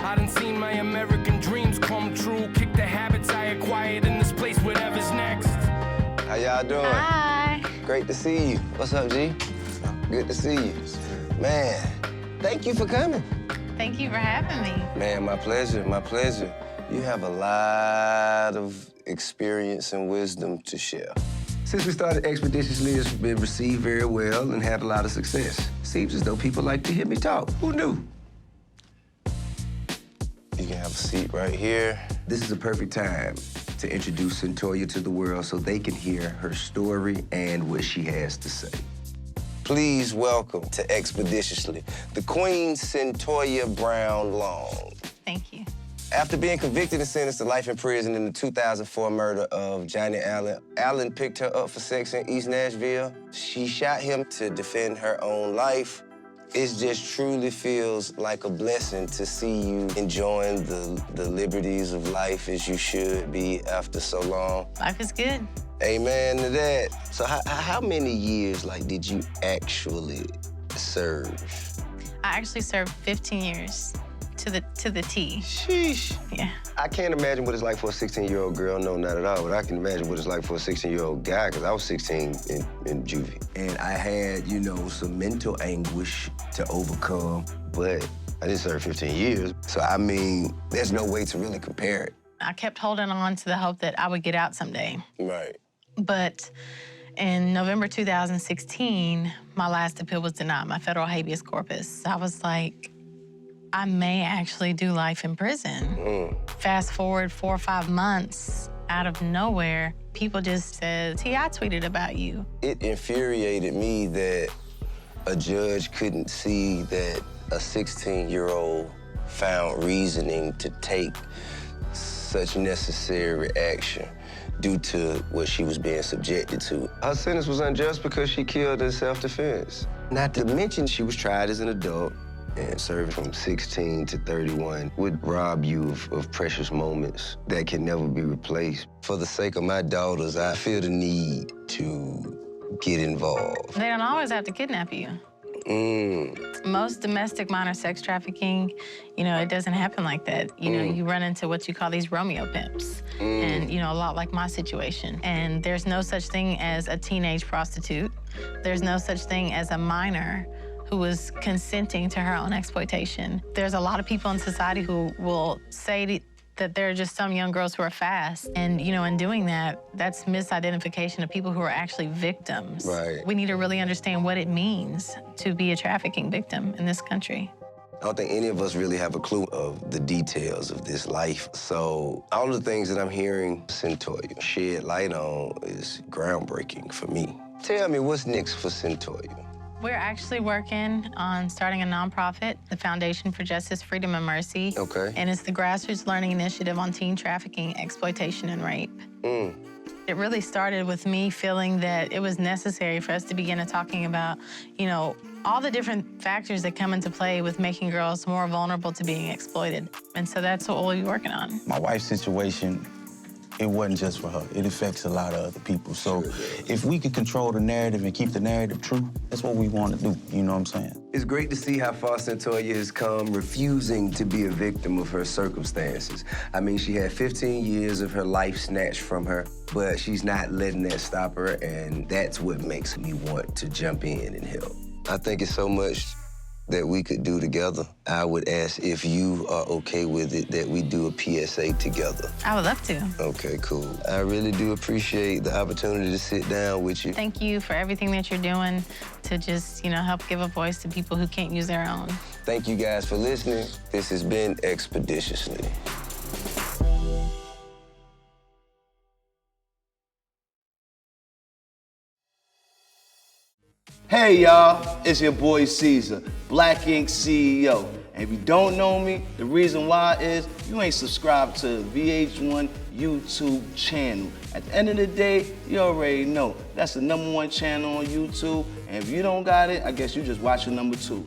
I done seen my American dreams come true. Kick the habits I acquired in this place, whatever's next. How y'all doing? Hi. Great to see you. What's up, G? Good to see you. Man, thank you for coming. Thank you for having me. Man, my pleasure, my pleasure. You have a lot of experience and wisdom to share. Since we started Expeditiously, it's been received very well and had a lot of success. Seems as though people like to hear me talk. Who knew? You can have a seat right here. This is a perfect time to introduce Cyntoia to the world so they can hear her story and what she has to say. Please welcome to Expeditiously, the Queen Cyntoia Brown-Long. Thank you. After being convicted and sentenced to life in prison in the 2004 murder of Johnny Allen, Allen picked her up for sex in East Nashville. She shot him to defend her own life. It just truly feels like a blessing to see you enjoying the liberties of life as you should be after so long. Life is good. Amen to that. So how many years, like, did you actually serve? I actually served 15 years to the T. Sheesh. Yeah. I can't imagine what it's like for a 16-year-old girl. No, not at all. But I can imagine what it's like for a 16-year-old guy, because I was 16 in juvie. And I had, you know, some mental anguish to overcome, but I didn't serve 15 years. So, I mean, there's no way to really compare it. I kept holding on to the hope that I would get out someday. Right. But in November 2016, my last appeal was denied, my federal habeas corpus. I was like, I may actually do life in prison. Fast forward 4 or 5 months, out of nowhere, people just said, T, I tweeted about you. It infuriated me that a judge couldn't see that a 16-year-old found reasoning to take such necessary action due to what she was being subjected to. Her sentence was unjust because she killed in self-defense. Not to mention she was tried as an adult and served from 16 to 31 would rob you of precious moments that can never be replaced. For the sake of my daughters, I feel the need to get involved. They don't always have to kidnap you. Most domestic minor sex trafficking, you know, it doesn't happen like that. You know, you run into what you call these Romeo pimps. And, you know, a lot like my situation. And there's no such thing as a teenage prostitute. There's no such thing as a minor who was consenting to her own exploitation. There's a lot of people in society who will say that there are just some young girls who are fast. And, you know, in doing that, that's misidentification of people who are actually victims. Right. We need to really understand what it means to be a trafficking victim in this country. I don't think any of us really have a clue of the details of this life. So all the things that I'm hearing Cyntoia shed light on is groundbreaking for me. Tell me, what's next for Cyntoia? We're actually working on starting a nonprofit, the Foundation for Justice, Freedom, and Mercy. Okay. And it's the grassroots learning initiative on teen trafficking, exploitation, and rape. It really started with me feeling that it was necessary for us to begin talking about, you know, all the different factors that come into play with making girls more vulnerable to being exploited. And so that's what we'll be working on. My wife's situation, it wasn't just for her. It affects a lot of other people. So if we could control the narrative and keep the narrative true, that's what we want to do, you know what I'm saying? It's great to see how far Cyntoia has come, refusing to be a victim of her circumstances. I mean, she had 15 years of her life snatched from her, but she's not letting that stop her, and that's what makes me want to jump in and help. I think it's so much that we could do together. I would ask if you are okay with it, that we do a PSA together. I would love to. Okay, cool. I really do appreciate the opportunity to sit down with you. Thank you for everything that you're doing to just, you know, help give a voice to people who can't use their own. Thank you guys for listening. This has been Expeditiously. Hey y'all, it's your boy Caesar, Black Ink CEO. And if you don't know me, the reason why is you ain't subscribed to VH1 YouTube channel. At the end of the day, you already know that's the #1 channel on YouTube. And if you don't got it, I guess you just watching #2.